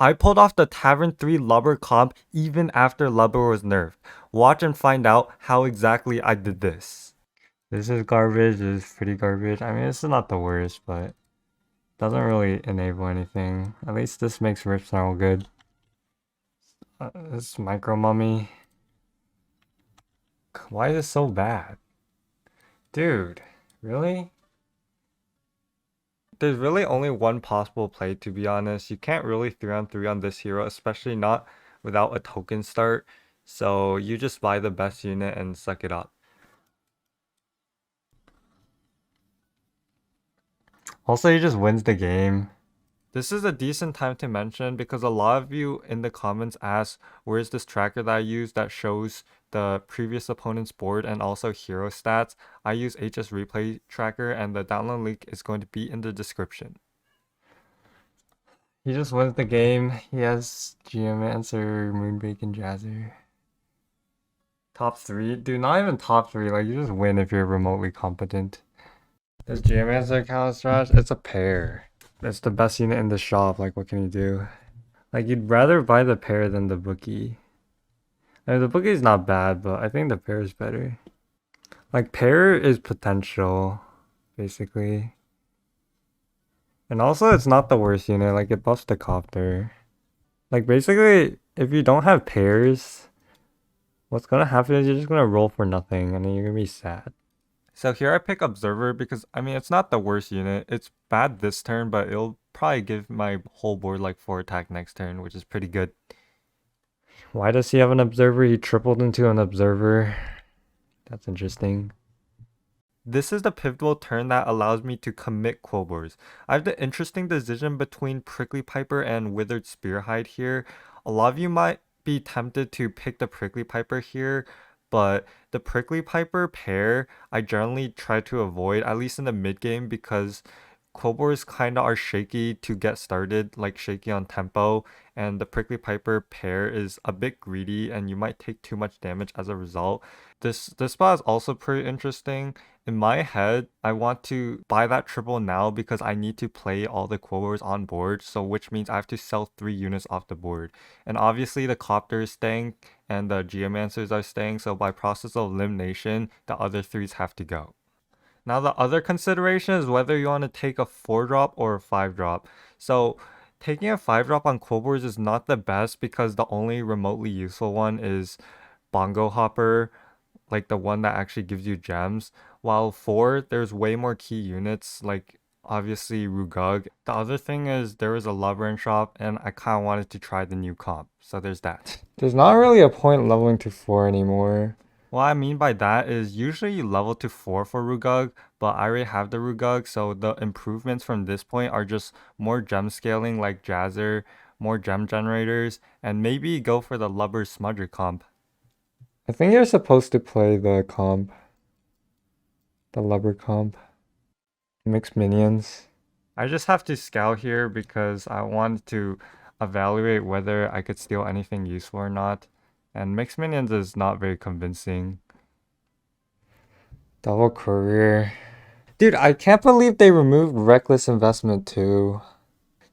I pulled off the Tavern 3 Lubber comp even after Lubber was nerfed. Watch and find out how exactly I did this. This is garbage, this is pretty garbage. I mean, this is not the worst, but doesn't really enable anything. At least this makes Rip Snarl good. This Micro Mummy. Why is it so bad? Dude, really? There's really only one possible play, to be honest. You can't really 3-on-3 on this hero, especially not without a token start. So you just buy the best unit and suck it up. Also, he just wins the game. This is a decent time to mention because a lot of you in the comments asked where's this tracker that I use that shows the previous opponent's board and also hero stats. I use HS Replay Tracker and the download link is going to be in the description. He just wins the game. He has Geomancer, Moonbacon, Jazzer. Top 3? Dude, not even top 3. Like, you just win if you're remotely competent. This Geomancer count Strats? It's a pair. It's the best unit in the shop. Like, what can you do? Like, you'd rather buy the pair than the bookie. I mean, the bookie's not bad, but I think the pair is better. Like, pair is potential, basically. And also, it's not the worst unit. Like, it buffs the copter. Like, basically, if you don't have pairs, what's gonna happen is you're just gonna roll for nothing, and then you're gonna be sad. So here I pick Observer because, I mean, it's not the worst unit. It's bad this turn, but it'll probably give my whole board like 4 attack next turn, which is pretty good. Why does he have an Observer? He tripled into an Observer. That's interesting. This is the pivotal turn that allows me to commit Quillbors. I have the interesting decision between Prickly Piper and Withered Spearhide here. A lot of you might be tempted to pick the Prickly Piper here, but the Prickly Piper pair I generally try to avoid, at least in the mid game, because Quillbors kinda are shaky to get started, like shaky on tempo, and the Prickly Piper pair is a bit greedy and you might take too much damage as a result. This spot is also pretty interesting. In my head, I want to buy that triple now because I need to play all the Quillbors on board, so which means I have to sell 3 units off the board. And obviously the Copter is staying and the Geomancers are staying, so by process of elimination, the other 3s have to go. Now the other consideration is whether you want to take a 4-drop or a 5-drop. So taking a 5-drop on Quillbors is not the best because the only remotely useful one is Bongo Hopper, like the one that actually gives you gems. While 4, there's way more key units, like obviously Rugug. The other thing is there was a Lubber in shop and I kind of wanted to try the new comp. So there's that. There's not really a point leveling to 4 anymore. What I mean by that is usually you level to 4 for Rugug, but I already have the Rugug, so the improvements from this point are just more gem scaling like Jazzer, more gem generators, and maybe go for the Lubber Smudger comp. I think you're supposed to play the comp. The Lubber comp. Mixed minions. I just have to scout here because I wanted to evaluate whether I could steal anything useful or not. And mixed minions is not very convincing. Double courier. Dude, I can't believe they removed reckless investment too.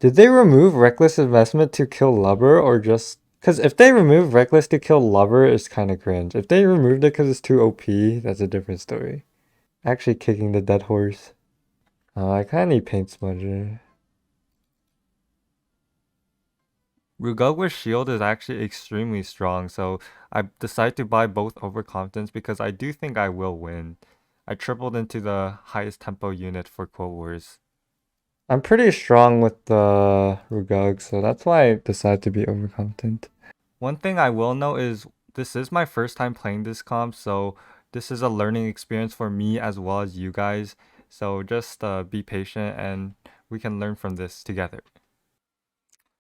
Did they remove reckless investment to kill Lubber or just... Because if they remove reckless to kill Lubber, it's kind of cringe. If they removed it because it's too OP, that's a different story. Actually kicking the dead horse. I kind of need Paint Smudger. Rugug with shield is actually extremely strong, so I decided to buy both Overconfidence because I do think I will win. I tripled into the highest tempo unit for Quote Wars. I'm pretty strong with the Rugug, so that's why I decided to be Overconfident. One thing I will note is this is my first time playing this comp, so this is a learning experience for me as well as you guys. So just be patient and we can learn from this together.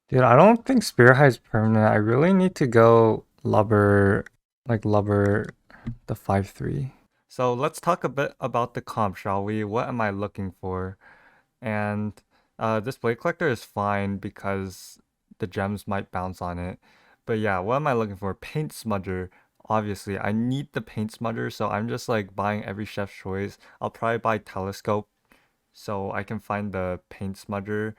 Dude, I don't think Spearhide is permanent. I really need to go Lubber, like Lubber, the 5-3. So let's talk a bit about the comp, shall we? What am I looking for? And this Blade Collector is fine because the gems might bounce on it. But yeah, what am I looking for? Paint Smudger. Obviously, I need the Paint Smudger, so I'm just like buying every Chef's Choice. I'll probably buy Telescope so I can find the Paint Smudger.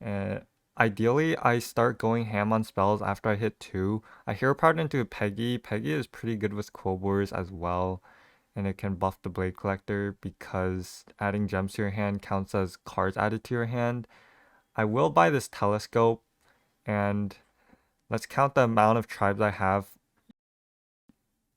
And ideally, I start going ham on spells after I hit 2. I hero powered into Peggy. Peggy is pretty good with Quobors as well, and it can buff the Blade Collector because adding gems to your hand counts as cards added to your hand. I will buy this Telescope, and let's count the amount of tribes I have.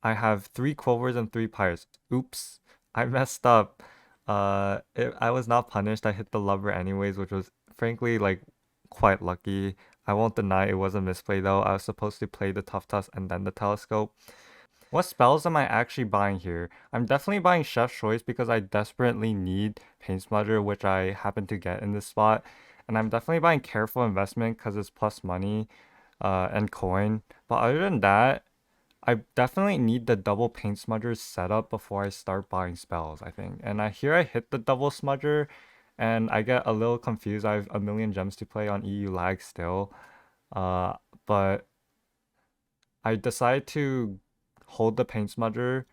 I have 3 Quobors and 3 Pyres. Oops, I messed up. I was not punished. I hit the Lubber anyways, which was frankly like quite lucky. I won't deny it was a misplay though. I was supposed to play the Tough Toss and then the Telescope. What spells am I actually buying here? I'm definitely buying Chef's Choice because I desperately need Paint Smudger, which I happen to get in this spot. And I'm definitely buying Careful Investment because it's plus money and coin. But other than that, I definitely need the double Paint Smudger setup before I start buying spells, I think. And I hit the double Smudger and I get a little confused. I have a million gems to play on EU lag still. But I decided to hold the Paint Smudger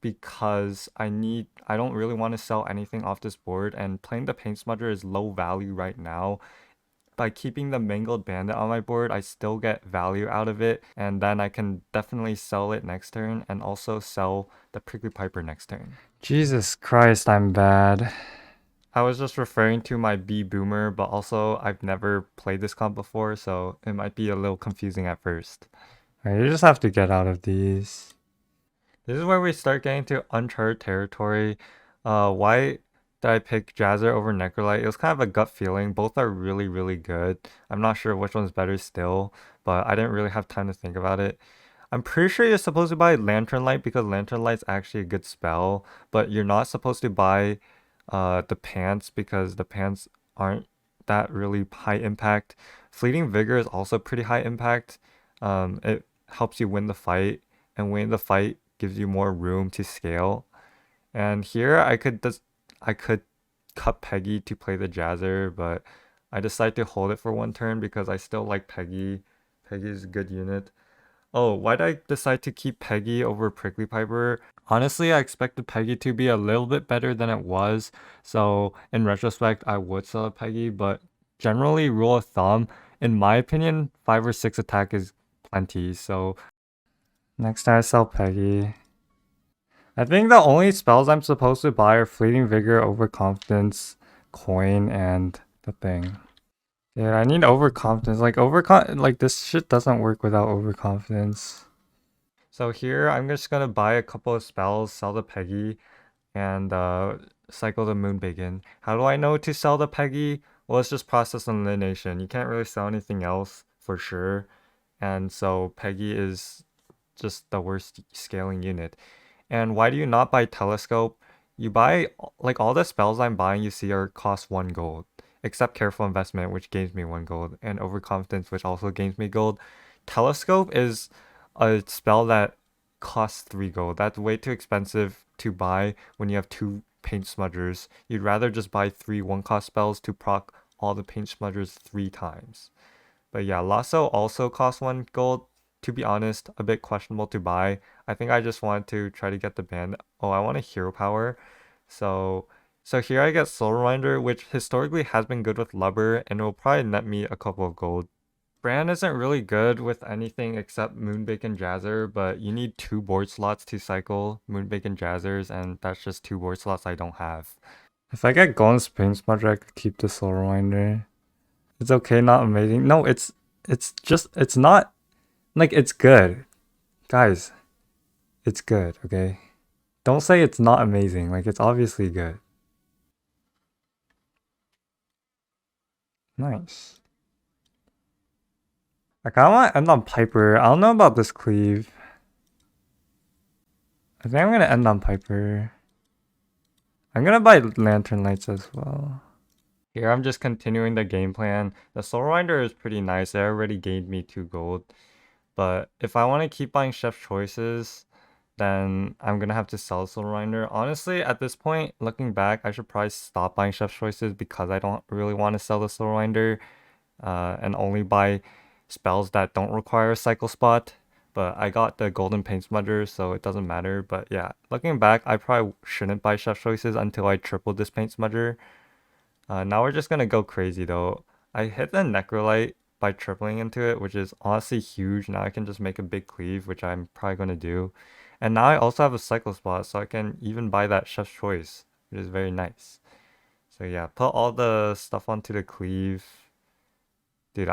because I don't really want to sell anything off this board, and playing the Paint Smudger is low value right now. By keeping the Mangled Bandit on my board, I still get value out of it, and then I can definitely sell it next turn and also sell the Prickly Piper next turn. Jesus Christ, I'm bad. I was just referring to my B Boomer, but also I've never played this comp before, so it might be a little confusing at first. Alright, you just have to get out of these. This is where we start getting to uncharted territory. Why did I pick Jazzer over Necrolite? It was kind of a gut feeling. Both are really, really good. I'm not sure which one's better still, but I didn't really have time to think about it. I'm pretty sure you're supposed to buy Lantern Light because Lantern Light's actually a good spell, but you're not supposed to buy the pants because the pants aren't that really high impact. Fleeting Vigor is also pretty high impact. It helps you win the fight, and winning the fight gives you more room to scale. And here I could cut Peggy to play the Jazzer, but I decided to hold it for one turn because I still like Peggy. Peggy's a good unit. Oh, why did I decide to keep Peggy over Prickly Piper? Honestly, I expected Peggy to be a little bit better than it was, so in retrospect, I would sell a Peggy, but generally, rule of thumb, in my opinion, 5 or 6 attack is plenty, so next time I sell Peggy. I think the only spells I'm supposed to buy are Fleeting Vigor, Overconfidence, Coin, and the thing. Yeah, I need overconfidence. Like this shit doesn't work without overconfidence. So here I'm just gonna buy a couple of spells, sell the Peggy, and cycle the Moonbacon. How do I know to sell the Peggy? Well, it's just process elimination. You can't really sell anything else for sure. And so Peggy is just the worst scaling unit. And why do you not buy Telescope? You buy, like all the spells I'm buying you see are cost 1 gold. Except Careful Investment, which gains me 1 gold, and Overconfidence, which also gains me gold. Telescope is a spell that costs 3 gold. That's way too expensive to buy when you have 2 Paint Smudgers. You'd rather just buy 3 1-cost spells to proc all the Paint Smudgers 3 times. But yeah, Lasso also costs 1 gold. To be honest, a bit questionable to buy. I think I just wanted to try to get the band. Oh, I want a hero power. So here I get Soul Reminder, which historically has been good with Lubber, and it will probably net me a couple of gold. Brand isn't really good with anything except Moonbacon Jazzer, but you need 2 board slots to cycle Moonbacon Jazzers, and that's just 2 board slots I don't have. If I get Golden Paint Smudger, I could keep the Soul Reminder. It's okay, not amazing. No, it's not, like, it's good. Guys, it's good, okay? Don't say it's not amazing, like, it's obviously good. Nice. I kinda want to end on Piper. I don't know about this cleave. I think I'm gonna end on Piper. I'm gonna buy Lantern Lights as well. Here I'm just continuing the game plan. The Soul Rinder is pretty nice. It already gained me 2 gold. But if I want to keep buying Chef's Choices, then I'm gonna have to sell Soul Rinder. Honestly, at this point, looking back, I should probably stop buying Chef's Choices because I don't really want to sell the Soul Rinder and only buy spells that don't require a cycle spot. But I got the Golden Paint Smudger, so it doesn't matter. But yeah, looking back, I probably shouldn't buy Chef's Choices until I tripled this Paint Smudger. Now we're just gonna go crazy though. I hit the Necrolite by tripling into it, which is honestly huge. Now I can just make a big cleave, which I'm probably going to do. And now I also have a cycle spot, so I can even buy that Chef's Choice, which is very nice. So yeah, put all the stuff onto the cleave. Dude,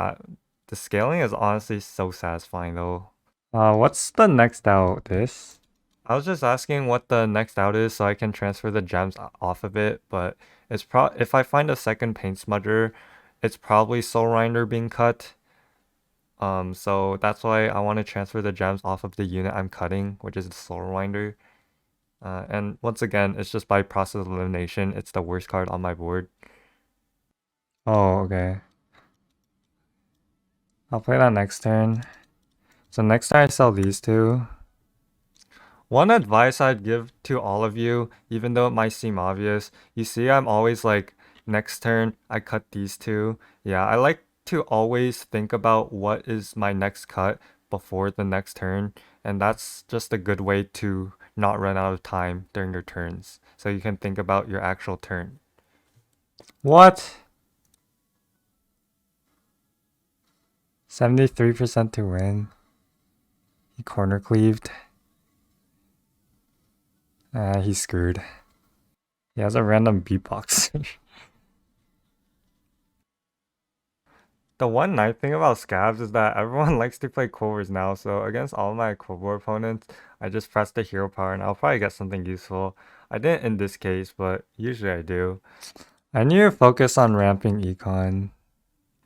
the scaling is honestly so satisfying though. What's the next out? This? I was just asking what the next out is so I can transfer the gems off of it, but it's if I find a second paint smudger, it's probably Soul Rinder being cut. So that's why I want to transfer the gems off of the unit I'm cutting, which is the Soul Rinder. And once again, it's just by process of elimination. It's the worst card on my board. Oh, okay. I'll play that next turn. So next time I sell these two. One advice I'd give to all of you, even though it might seem obvious, you see I'm always like, next turn I cut these two. Yeah, I like to always think about what is my next cut before the next turn, and that's just a good way to not run out of time during your turns, so you can think about your actual turn. What? 73% to win. He corner cleaved. He's screwed. He has a random beatbox. The one nice thing about Savjz is that everyone likes to play Quivers now, so against all my Quiver opponents, I just press the hero power and I'll probably get something useful. I didn't in this case, but usually I do. I need to focus on ramping econ.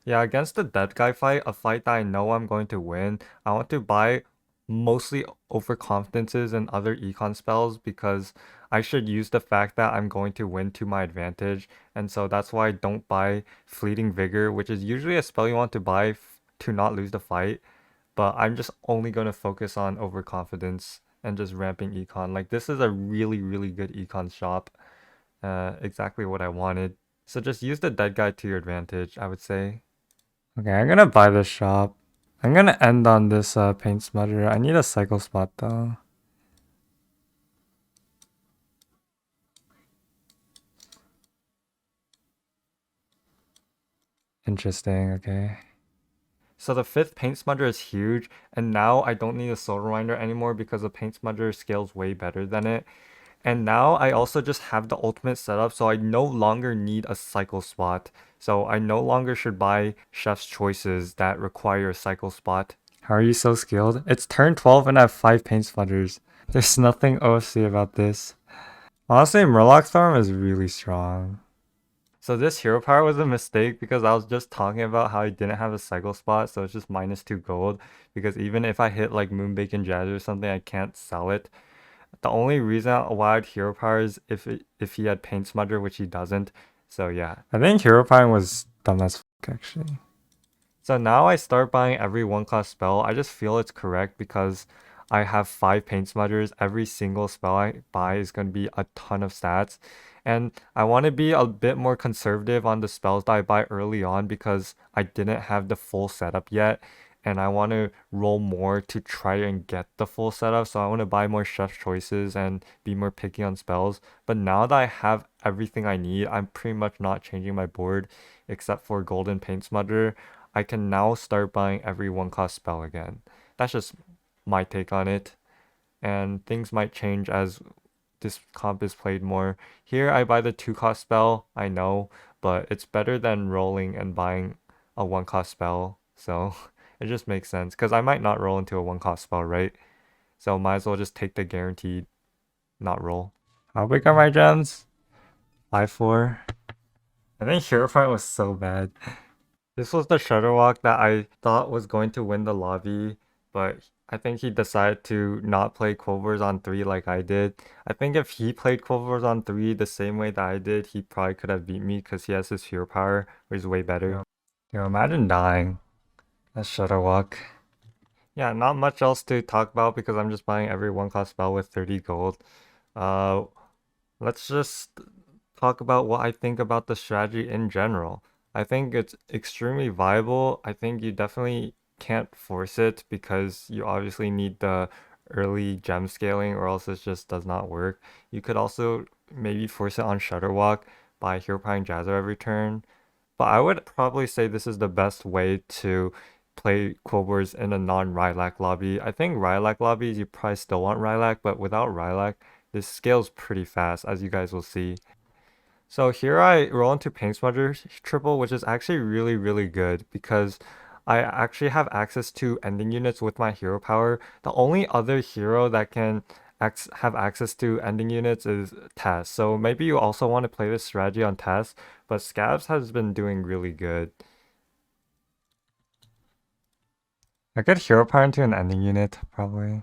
Yeah, against the dead guy fight, a fight that I know I'm going to win, I want to buy mostly overconfidences and other econ spells because I should use the fact that I'm going to win to my advantage, and so that's why I don't buy Fleeting Vigor, which is usually a spell you want to buy to not lose the fight, but I'm just only going to focus on overconfidence and just ramping econ. Like, this is a really, really good econ shop. Exactly what I wanted. So just use the dead guy to your advantage, I would say. Okay, I'm gonna buy this shop. I'm gonna end on this paint smudger. I need a cycle spot though. Interesting, okay. So the 5th paint smudger is huge, and now I don't need a soul reminder anymore because the paint smudger scales way better than it. And now I also just have the ultimate setup, so I no longer need a cycle spot. So I no longer should buy Chef's Choices that require a cycle spot. How are you so skilled? It's turn 12 and I have 5 paint sputters. There's nothing OC about this. Honestly, Murloc Storm is really strong. So this hero power was a mistake because I was just talking about how I didn't have a cycle spot, so it's just -2 gold. Because even if I hit like Moonbake Jazz or something, I can't sell it. The only reason why I'd hero power is if he had paint smudger, which he doesn't. So yeah, I think hero power was dumb as fuck actually. So now I start buying every 1-cost spell. I just feel it's correct because I have 5 paint smudgers. Every single spell I buy is going to be a ton of stats. And I want to be a bit more conservative on the spells that I buy early on because I didn't have the full setup yet. And I want to roll more to try and get the full setup. So I want to buy more Chef's Choices and be more picky on spells. But now that I have everything I need, I'm pretty much not changing my board except for Golden Paint Smudger. I can now start buying every 1-cost spell again. That's just my take on it. And things might change as this comp is played more. Here I buy the 2-cost spell, I know, but it's better than rolling and buying a 1-cost spell. So it just makes sense because I might not roll into a 1-cost spell, right? So might as well just take the guaranteed not roll. How big are my gems? 5-4. I think Hero Fight was so bad. This was the Shutterwalk that I thought was going to win the lobby, but I think he decided to not play Quivers on 3 like I did. I think if he played Quivers on 3 the same way that I did, he probably could have beat me because he has his hero power, which is way better. Yo, imagine dying. That's Shutterwalk. Yeah, not much else to talk about because I'm just buying every 1-cost spell with 30 gold. Let's just talk about what I think about the strategy in general. I think it's extremely viable. I think you definitely can't force it because you obviously need the early gem scaling or else it just does not work. You could also maybe force it on Shutterwalk by hero powering Jazzer every turn. But I would probably say this is the best way to play Quilbers in a non-Rylak lobby. I think Rylak lobbies, you probably still want Rylak, but without Rylak, this scales pretty fast, as you guys will see. So here I roll into Paint Smudger triple, which is actually really, really good because I actually have access to ending units with my hero power. The only other hero that can have access to ending units is Tess. So maybe you also want to play this strategy on Tess, but Savjz has been doing really good. I could hero power into an ending unit, probably.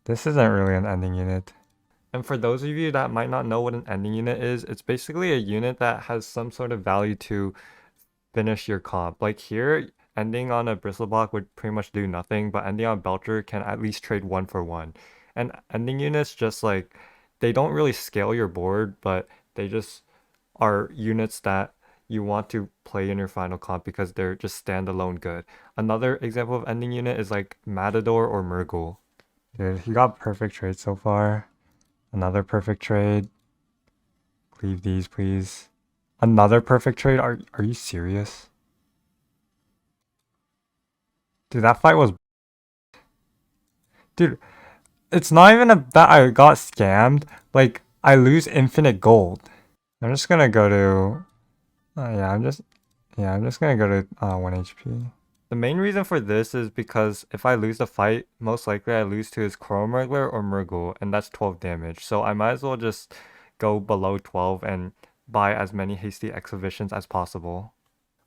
This isn't really an ending unit. And for those of you that might not know what an ending unit is, it's basically a unit that has some sort of value to finish your comp. Like here, ending on a Bristleblock would pretty much do nothing, but ending on Belcher can at least trade 1-for-1. And ending units just like, they don't really scale your board, but they just are units that you want to play in your final comp because they're just standalone good. Another example of ending unit is like Matador or Murgle. Dude, he got perfect trade so far. Another perfect trade. Cleave these, please. Another perfect trade? Are you serious? Dude, that fight was... Dude, it's not even that I got scammed. Like, I lose infinite gold. I'm just gonna go to... yeah, I'm just gonna go to 1 HP. The main reason for this is because if I lose the fight, most likely I lose to his Chromurgler or Murgle, and that's 12 damage. So I might as well just go below 12 and buy as many hasty exhibitions as possible.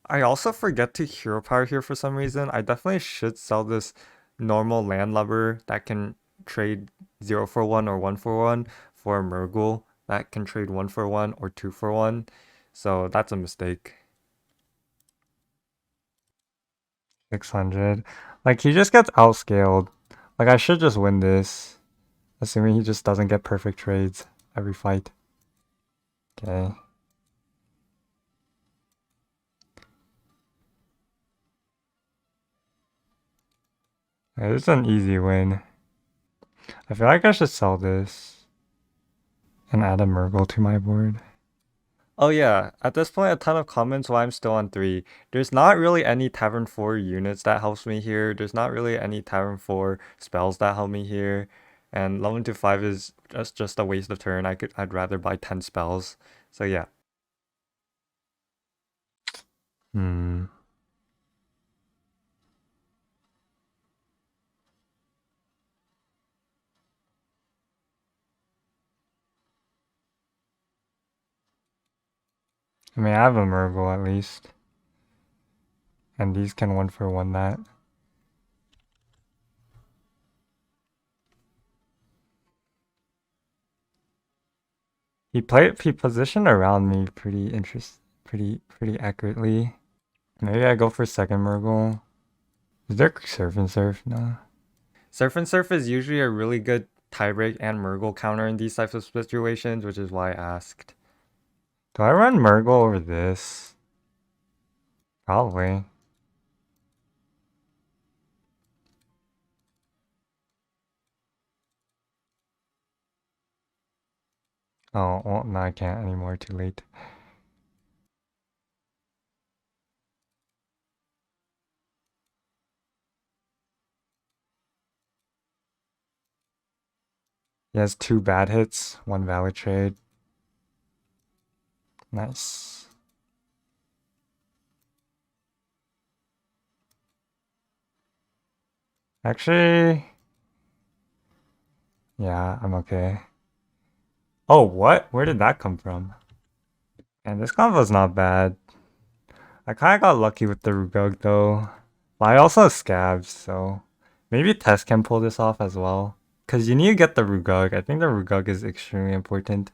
I also forget to hero power here for some reason. I definitely should sell this normal land lubber that can trade 0-for-1 or 1-for-1 for a Murgle that can trade 1-for-1 or 2-for-1. So that's a mistake. 600. Like, he just gets outscaled. Like, I should just win this. Assuming he just doesn't get perfect trades every fight. Okay. Yeah, this is an easy win. I feel like I should sell this and add a Murgle to my board. Oh yeah, at this point a ton of comments why I'm still on 3. There's not really any Tavern 4 units that helps me here. There's not really any Tavern 4 spells that help me here. And leveling to 5 is just a waste of turn. I'd rather buy 10 spells. So yeah. I mean, I have a Murgle at least. And these can 1-for-1 that. He positioned around me pretty accurately. Maybe I go for second Murgle. Is there Surf and Surf? No. Surf and Surf is usually a really good tiebreak and Murgle counter in these types of situations, which is why I asked. Do I run Murgle over this? Probably. Oh, well, no, I can't anymore. Too late. He has 2 bad hits, 1 valid trade. Nice. Actually, yeah, I'm okay. Oh, what? Where did that come from? And this combo's not bad. I kinda got lucky with the Rugug though. But I also have Scabs, so maybe Tess can pull this off as well. Cause you need to get the Rugug. I think the Rugug is extremely important.